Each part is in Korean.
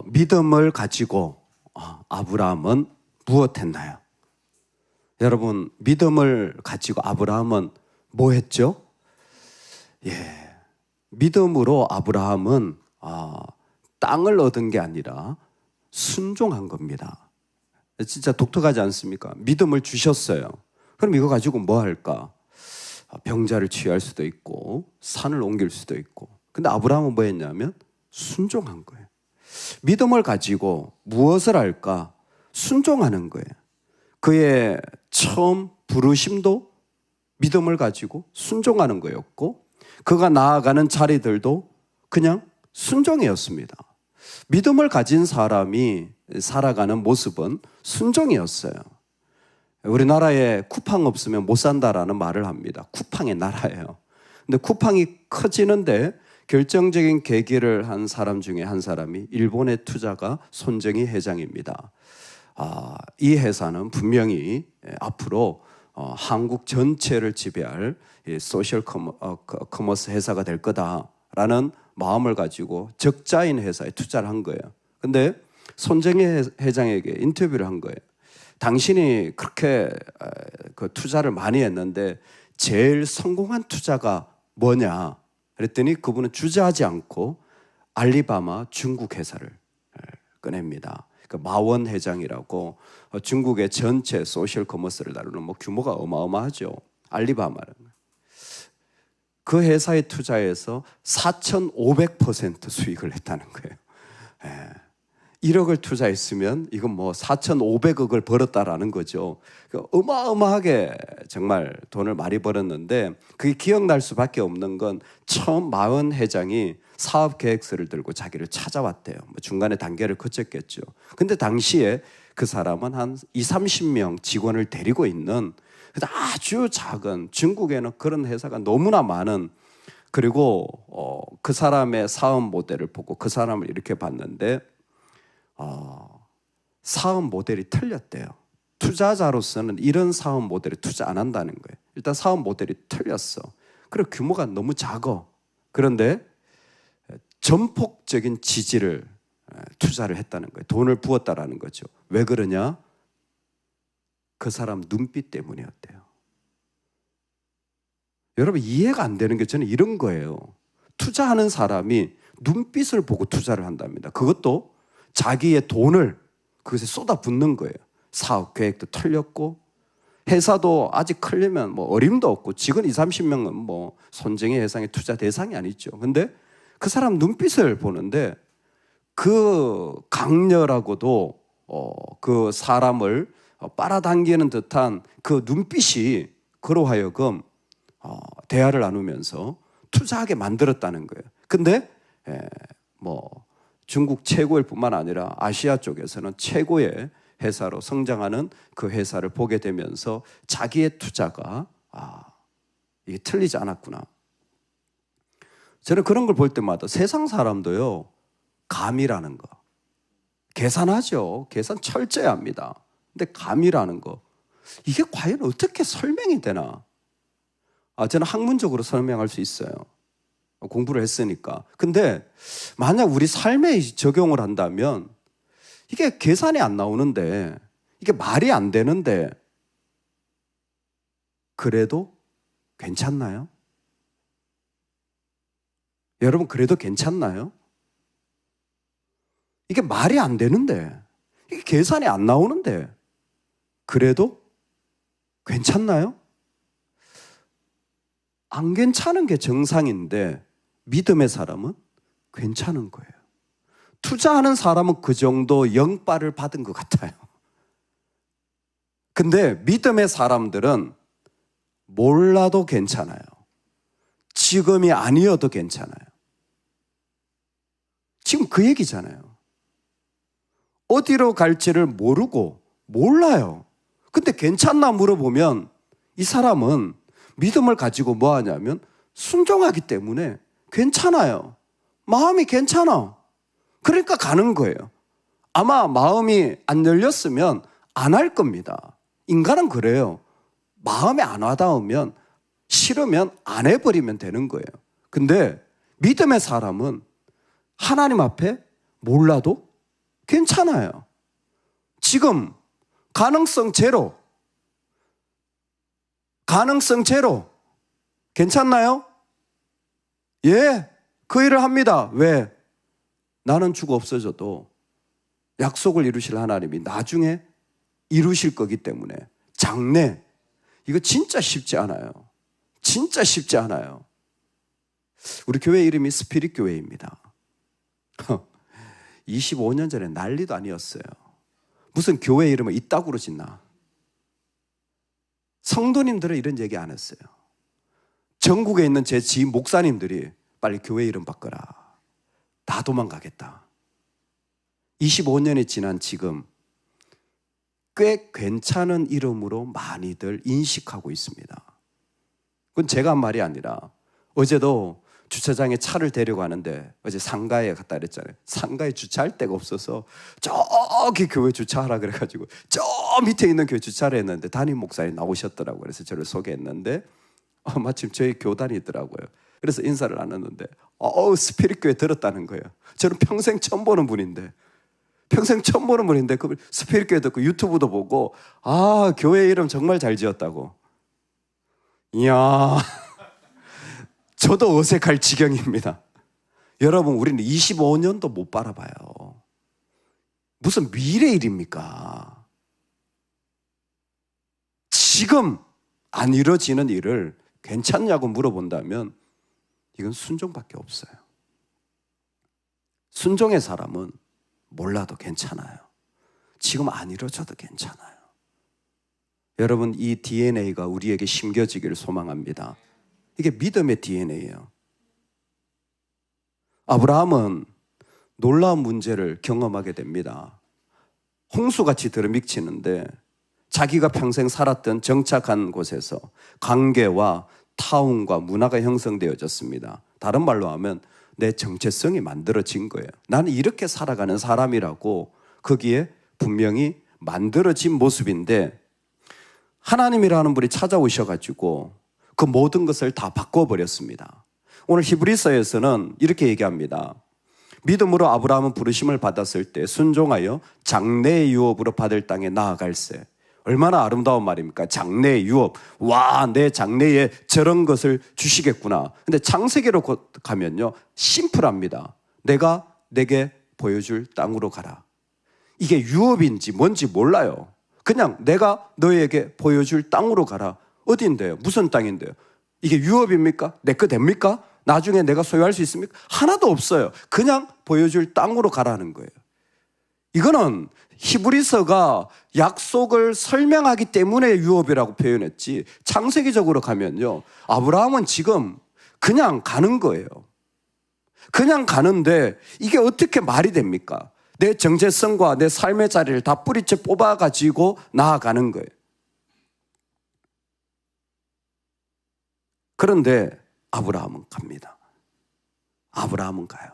믿음을 가지고 아브라함은 무엇했나요? 여러분, 믿음을 가지고 아브라함은 뭐 했죠? 믿음으로 아브라함은 땅을 얻은 게 아니라 순종한 겁니다. 진짜 독특하지 않습니까? 믿음을 주셨어요. 그럼 이거 가지고 뭐 할까? 병자를 치유할 수도 있고 산을 옮길 수도 있고. 근데 아브라함은 뭐 했냐면 순종한 거예요. 믿음을 가지고 무엇을 할까? 순종하는 거예요. 그의 처음 부르심도 믿음을 가지고 순종하는 거였고, 그가 나아가는 자리들도 그냥 순종이었습니다. 믿음을 가진 사람이 살아가는 모습은 순종이었어요. 우리나라에 쿠팡 없으면 못 산다라는 말을 합니다. 쿠팡의 나라예요. 근데 쿠팡이 커지는데 결정적인 계기를 한 사람 중에 한 사람이 일본의 투자가 손정희 회장입니다. 이 회사는 분명히 앞으로 한국 전체를 지배할 소셜 커머스 회사가 될 거다라는 마음을 가지고 적자인 회사에 투자를 한 거예요. 근데 손정희 회장에게 인터뷰를 한 거예요. 당신이 그렇게 그 투자를 많이 했는데 제일 성공한 투자가 뭐냐? 그랬더니 그분은 주저하지 않고 알리바마 중국 회사를 꺼냅니다. 그 마원 회장이라고 중국의 전체 소셜 커머스를 다루는 규모가 어마어마하죠. 알리바마는. 그 회사에 투자해서 4,500% 수익을 했다는 거예요. 1억을 투자했으면 이건 4,500억을 벌었다라는 거죠. 어마어마하게 정말 돈을 많이 벌었는데 그게 기억날 수밖에 없는 건 처음 마원 회장이 사업 계획서를 들고 자기를 찾아왔대요. 중간에 단계를 거쳤겠죠. 근데 당시에 그 사람은 한 20-30명 직원을 데리고 있는 아주 작은, 중국에는 그런 회사가 너무나 많은, 그리고 그 사람의 사업 모델을 보고 그 사람을 이렇게 봤는데 사업 모델이 틀렸대요. 투자자로서는 이런 사업 모델에 투자 안 한다는 거예요. 일단 사업 모델이 틀렸어. 그리고 규모가 너무 작아. 그런데 전폭적인 지지를 투자를 했다는 거예요. 돈을 부었다라는 거죠. 왜 그러냐? 그 사람 눈빛 때문이었대요. 여러분, 이해가 안 되는 게 저는 이런 거예요. 투자하는 사람이 눈빛을 보고 투자를 한답니다. 그것도 자기의 돈을 그것에 쏟아붓는 거예요. 사업 계획도 틀렸고 회사도 아직 크려면 어림도 없고 직원 20-30명은 손정희 회장의 투자 대상이 아니죠. 근데 그 사람 눈빛을 보는데 그 강렬하고도 그 사람을 빨아당기는 듯한 그 눈빛이 그로 하여금 대화를 나누면서 투자하게 만들었다는 거예요. 근데 중국 최고일 뿐만 아니라 아시아 쪽에서는 최고의 회사로 성장하는 그 회사를 보게 되면서 자기의 투자가 이게 틀리지 않았구나. 저는 그런 걸 볼 때마다 세상 사람도요, 감이라는 거 계산하죠. 계산 철저히 합니다. 근데 감이라는 거, 이게 과연 어떻게 설명이 되나? 저는 학문적으로 설명할 수 있어요. 공부를 했으니까. 근데 만약 우리 삶에 적용을 한다면 이게 계산이 안 나오는데, 이게 말이 안 되는데 그래도 괜찮나요? 여러분, 그래도 괜찮나요? 이게 말이 안 되는데, 이게 계산이 안 나오는데 그래도 괜찮나요? 안 괜찮은 게 정상인데 믿음의 사람은 괜찮은 거예요. 투자하는 사람은 그 정도 영빨을 받은 것 같아요. 근데 믿음의 사람들은 몰라도 괜찮아요. 지금이 아니어도 괜찮아요. 지금 그 얘기잖아요. 어디로 갈지를 모르고 몰라요. 근데 괜찮나 물어보면 이 사람은 믿음을 가지고 뭐 하냐면 순종하기 때문에 괜찮아요. 마음이 괜찮아. 그러니까 가는 거예요. 아마 마음이 안 열렸으면 안 할 겁니다. 인간은 그래요. 마음에 안 와닿으면, 싫으면 안 해버리면 되는 거예요. 근데 믿음의 사람은 하나님 앞에 몰라도 괜찮아요. 지금 가능성 제로. 가능성 제로. 괜찮나요? 예, 그 일을 합니다. 왜? 나는 죽어 없어져도 약속을 이루실 하나님이 나중에 이루실 거기 때문에. 장래. 이거 진짜 쉽지 않아요. 진짜 쉽지 않아요. 우리 교회 이름이 스피릿 교회입니다. 25년 전에 난리도 아니었어요. 무슨 교회 이름을 이따구로 짓나? 성도님들은 이런 얘기 안 했어요. 전국에 있는 제 지인 목사님들이 빨리 교회 이름 바꿔라. 다 도망가겠다. 25년이 지난 지금 꽤 괜찮은 이름으로 많이들 인식하고 있습니다. 그건 제가 한 말이 아니라 어제도 주차장에 차를 데려가는데 어제 상가에 갔다 그랬잖아요. 상가에 주차할 데가 없어서 저기 교회 주차하라 그래가지고 저 밑에 있는 교회 주차를 했는데 담임 목사님 나오셨더라고요. 그래서 저를 소개했는데 마침 저희 교단이더라고요. 그래서 인사를 나눴는데 스피릿 교회 들었다는 거예요. 저는 평생 처음 보는 분인데 그 스피릿 교회 듣고 유튜브도 보고 교회 이름 정말 잘 지었다고. 이야, 저도 어색할 지경입니다. 여러분, 우리는 25년도 못 바라봐요. 무슨 미래 일입니까? 지금 안 이루어지는 일을 괜찮냐고 물어본다면 이건 순종밖에 없어요. 순종의 사람은 몰라도 괜찮아요. 지금 안 이루어져도 괜찮아요. 여러분, 이 DNA가 우리에게 심겨지기를 소망합니다. 이게 믿음의 DNA예요. 아브라함은 놀라운 문제를 경험하게 됩니다. 홍수같이 들어믹치는데 자기가 평생 살았던 정착한 곳에서 관계와 타운과 문화가 형성되어졌습니다. 다른 말로 하면 내 정체성이 만들어진 거예요. 나는 이렇게 살아가는 사람이라고 거기에 분명히 만들어진 모습인데 하나님이라는 분이 찾아오셔가지고 그 모든 것을 다 바꿔버렸습니다. 오늘 히브리서에서는 이렇게 얘기합니다. 믿음으로 아브라함은 부르심을 받았을 때 순종하여 장래의 유업으로 받을 땅에 나아갈세. 얼마나 아름다운 말입니까? 장래의 유업. 와, 내 장래에 저런 것을 주시겠구나. 근데 창세기로 가면요, 심플합니다. 내가 내게 보여줄 땅으로 가라. 이게 유업인지 뭔지 몰라요. 그냥 내가 너에게 보여줄 땅으로 가라. 어디인데요? 무슨 땅인데요? 이게 유업입니까? 내 거 됩니까? 나중에 내가 소유할 수 있습니까? 하나도 없어요. 그냥 보여줄 땅으로 가라는 거예요. 이거는 히브리서가 약속을 설명하기 때문에 유업이라고 표현했지, 창세기적으로 가면요, 아브라함은 지금 그냥 가는 거예요. 그냥 가는데 이게 어떻게 말이 됩니까? 내 정체성과 내 삶의 자리를 다 뿌리째 뽑아가지고 나아가는 거예요. 그런데 아브라함은 갑니다. 아브라함은 가요.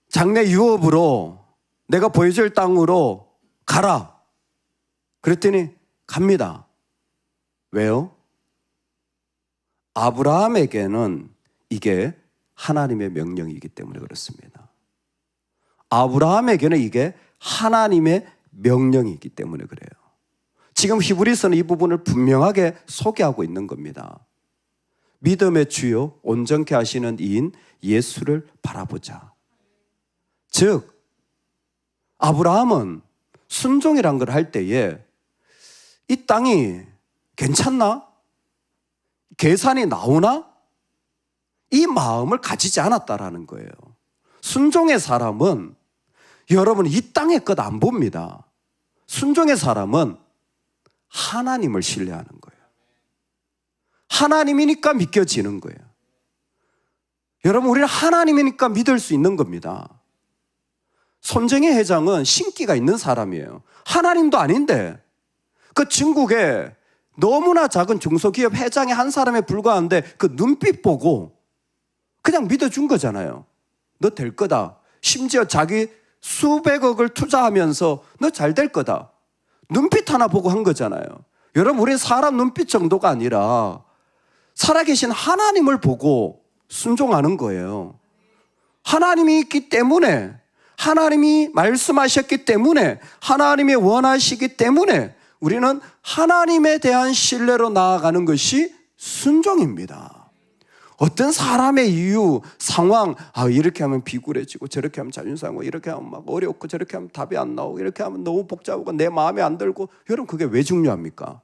장래 유업으로 내가 보여줄 땅으로 가라. 그랬더니 갑니다. 왜요? 아브라함에게는 이게 하나님의 명령이기 때문에 그렇습니다. 아브라함에게는 이게 하나님의 명령이기 때문에 그래요. 지금 히브리서는 이 부분을 분명하게 소개하고 있는 겁니다. 믿음의 주요 온전케 하시는 이인 예수를 바라보자. 즉 아브라함은 순종이란 걸 할 때에 이 땅이 괜찮나? 계산이 나오나? 이 마음을 가지지 않았다라는 거예요. 순종의 사람은 여러분 이 땅의 것 안 봅니다. 순종의 사람은 하나님을 신뢰하는 거예요. 하나님이니까 믿겨지는 거예요. 여러분, 우리는 하나님이니까 믿을 수 있는 겁니다. 손정혜 회장은 신기가 있는 사람이에요. 하나님도 아닌데 그 중국에 너무나 작은 중소기업 회장의 한 사람에 불과한데 그 눈빛 보고 그냥 믿어준 거잖아요. 너 될 거다. 심지어 자기 수백억을 투자하면서 너 잘 될 거다. 눈빛 하나 보고 한 거잖아요. 여러분, 우리 사람 눈빛 정도가 아니라 살아계신 하나님을 보고 순종하는 거예요. 하나님이 있기 때문에 하나님이 말씀하셨기 때문에, 하나님이 원하시기 때문에 우리는 하나님에 대한 신뢰로 나아가는 것이 순종입니다. 어떤 사람의 이유, 상황, 이렇게 하면 비굴해지고 저렇게 하면 자존심상하고 이렇게 하면 막 어렵고 저렇게 하면 답이 안 나오고 이렇게 하면 너무 복잡하고 내 마음에 안 들고, 여러분 그게 왜 중요합니까?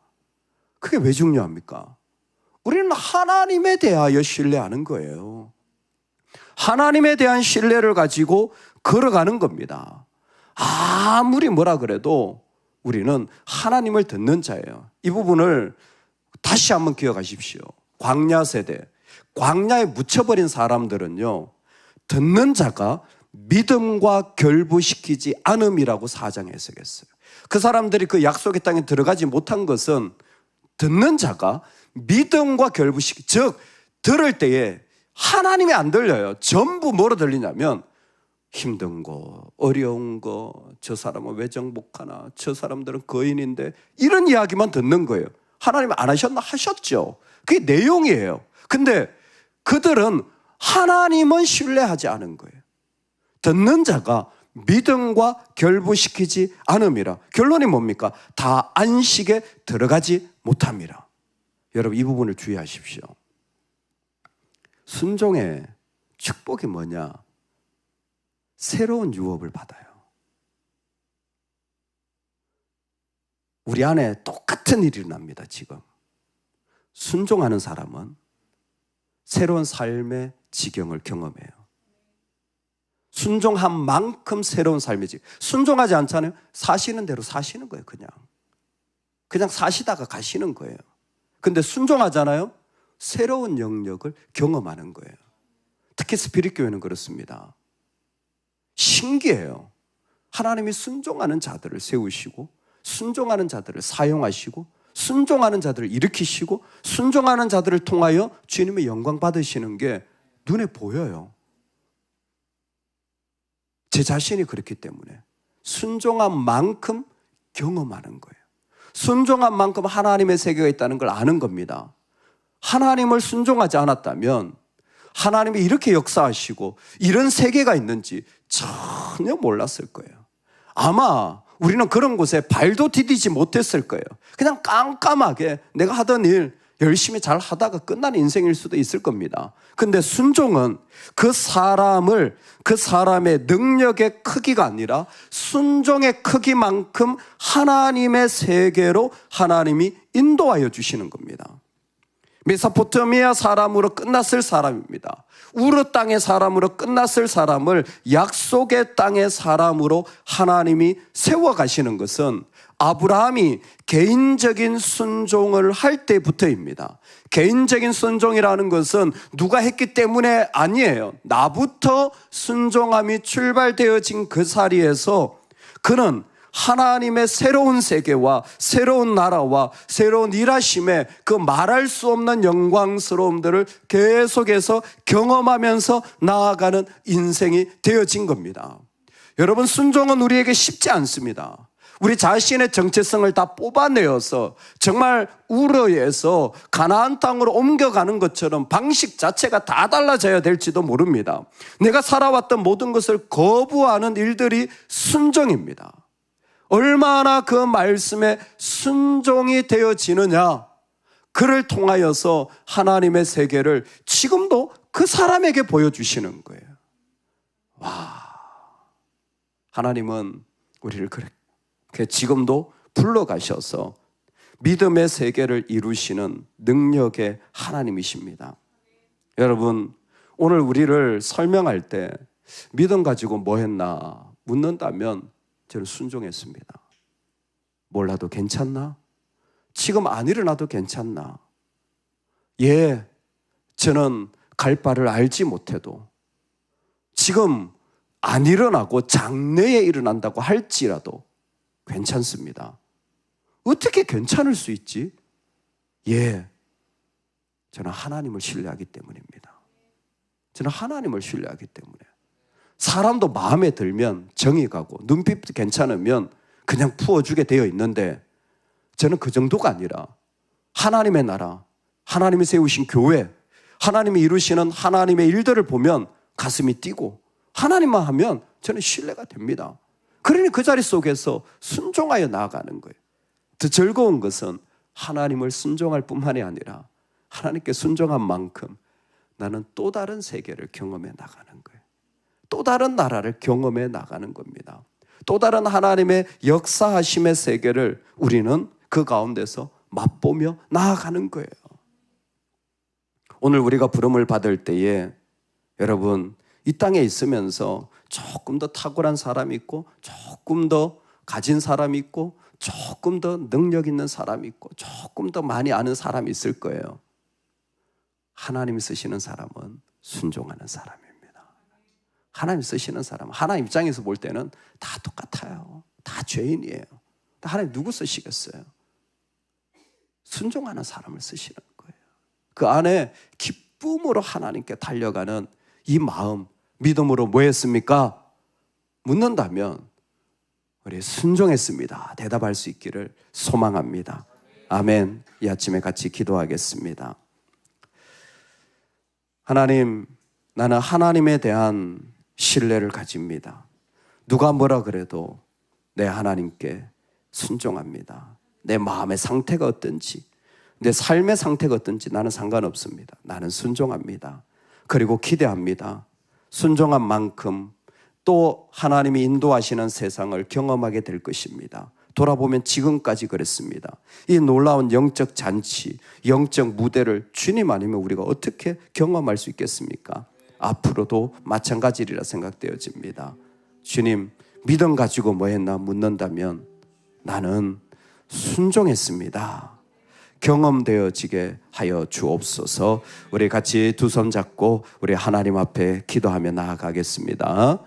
그게 왜 중요합니까? 우리는 하나님에 대하여 신뢰하는 거예요. 하나님에 대한 신뢰를 가지고 걸어가는 겁니다. 아무리 뭐라 그래도 우리는 하나님을 듣는 자예요. 이 부분을 다시 한번 기억하십시오. 광야 세대, 광야에 묻혀버린 사람들은요, 듣는 자가 믿음과 결부시키지 않음이라고 4장 해석했어요. 그 사람들이 그 약속의 땅에 들어가지 못한 것은 듣는 자가 믿음과 결부시키, 즉 들을 때에 하나님이 안 들려요. 전부 뭐로 들리냐면 힘든 거, 어려운 거, 저 사람은 왜 정복하나, 저 사람들은 거인인데, 이런 이야기만 듣는 거예요. 하나님 안 하셨나? 하셨죠. 그게 내용이에요. 근데 그들은 하나님은 신뢰하지 않은 거예요. 듣는 자가 믿음과 결부시키지 않음이라. 결론이 뭡니까? 다 안식에 들어가지 못함이라. 여러분 이 부분을 주의하십시오. 순종의 축복이 뭐냐? 새로운 유업을 받아요. 우리 안에 똑같은 일이 일어납니다. 지금 순종하는 사람은 새로운 삶의 지경을 경험해요. 순종한 만큼 새로운 삶의 지경. 순종하지 않잖아요. 사시는 대로 사시는 거예요. 그냥 사시다가 가시는 거예요. 근데 순종하잖아요. 새로운 영역을 경험하는 거예요. 특히 스피릿 교회는 그렇습니다. 신기해요. 하나님이 순종하는 자들을 세우시고, 순종하는 자들을 사용하시고, 순종하는 자들을 일으키시고, 순종하는 자들을 통하여 주님의 영광 받으시는 게 눈에 보여요. 제 자신이 그렇기 때문에 순종한 만큼 경험하는 거예요. 순종한 만큼 하나님의 세계가 있다는 걸 아는 겁니다. 하나님을 순종하지 않았다면 하나님이 이렇게 역사하시고 이런 세계가 있는지 전혀 몰랐을 거예요. 아마 우리는 그런 곳에 발도 디디지 못했을 거예요. 그냥 깜깜하게 내가 하던 일 열심히 잘 하다가 끝난 인생일 수도 있을 겁니다. 근데 순종은 그 사람의 능력의 크기가 아니라 순종의 크기만큼 하나님의 세계로 하나님이 인도하여 주시는 겁니다. 메소포타미아 사람으로 끝났을 사람입니다. 우르 땅의 사람으로 끝났을 사람을 약속의 땅의 사람으로 하나님이 세워가시는 것은 아브라함이 개인적인 순종을 할 때부터입니다. 개인적인 순종이라는 것은 누가 했기 때문에 아니에요. 나부터 순종함이 출발되어진 그 자리에서 그는 하나님의 새로운 세계와 새로운 나라와 새로운 일하심에 그 말할 수 없는 영광스러움들을 계속해서 경험하면서 나아가는 인생이 되어진 겁니다. 여러분, 순종은 우리에게 쉽지 않습니다. 우리 자신의 정체성을 다 뽑아내어서 정말 우르에서 가나안 땅으로 옮겨가는 것처럼 방식 자체가 다 달라져야 될지도 모릅니다. 내가 살아왔던 모든 것을 거부하는 일들이 순종입니다. 얼마나 그 말씀에 순종이 되어지느냐, 그를 통하여서 하나님의 세계를 지금도 그 사람에게 보여주시는 거예요. 하나님은 우리를 그렇게 지금도 불러가셔서 믿음의 세계를 이루시는 능력의 하나님이십니다. 여러분, 오늘 우리를 설명할 때 믿음 가지고 뭐 했나 묻는다면 저는 순종했습니다. 몰라도 괜찮나? 지금 안 일어나도 괜찮나? 저는 갈 바를 알지 못해도 지금 안 일어나고 장래에 일어난다고 할지라도 괜찮습니다. 어떻게 괜찮을 수 있지? 저는 하나님을 신뢰하기 때문입니다. 저는 하나님을 신뢰하기 때문에 사람도 마음에 들면 정이 가고 눈빛도 괜찮으면 그냥 풀어주게 되어 있는데 저는 그 정도가 아니라 하나님의 나라, 하나님이 세우신 교회, 하나님이 이루시는 하나님의 일들을 보면 가슴이 뛰고 하나님만 하면 저는 신뢰가 됩니다. 그러니 그 자리 속에서 순종하여 나아가는 거예요. 더 즐거운 것은 하나님을 순종할 뿐만이 아니라 하나님께 순종한 만큼 나는 또 다른 세계를 경험해 나가는 거예요. 또 다른 나라를 경험해 나가는 겁니다. 또 다른 하나님의 역사하심의 세계를 우리는 그 가운데서 맛보며 나아가는 거예요. 오늘 우리가 부름을 받을 때에 여러분 이 땅에 있으면서 조금 더 탁월한 사람이 있고 조금 더 가진 사람이 있고 조금 더 능력 있는 사람이 있고 조금 더 많이 아는 사람이 있을 거예요. 하나님이 쓰시는 사람은 순종하는 사람입니다. 하나님 쓰시는 사람, 하나님 입장에서 볼 때는 다 똑같아요. 다 죄인이에요. 하나님 누구 쓰시겠어요? 순종하는 사람을 쓰시는 거예요. 그 안에 기쁨으로 하나님께 달려가는 이 마음, 믿음으로 뭐 했습니까? 묻는다면 우리 순종했습니다. 대답할 수 있기를 소망합니다. 아멘. 이 아침에 같이 기도하겠습니다. 하나님, 나는 하나님에 대한 신뢰를 가집니다. 누가 뭐라 그래도 내 하나님께 순종합니다. 내 마음의 상태가 어떤지, 내 삶의 상태가 어떤지 나는 상관없습니다. 나는 순종합니다. 그리고 기대합니다. 순종한 만큼 또 하나님이 인도하시는 세상을 경험하게 될 것입니다. 돌아보면 지금까지 그랬습니다. 이 놀라운 영적 잔치, 영적 무대를 주님 아니면 우리가 어떻게 경험할 수 있겠습니까? 앞으로도 마찬가지리라 생각되어집니다. 주님, 믿음 가지고 뭐 했나 묻는다면 나는 순종했습니다. 경험되어지게 하여 주옵소서. 우리 같이 두 손 잡고 우리 하나님 앞에 기도하며 나아가겠습니다.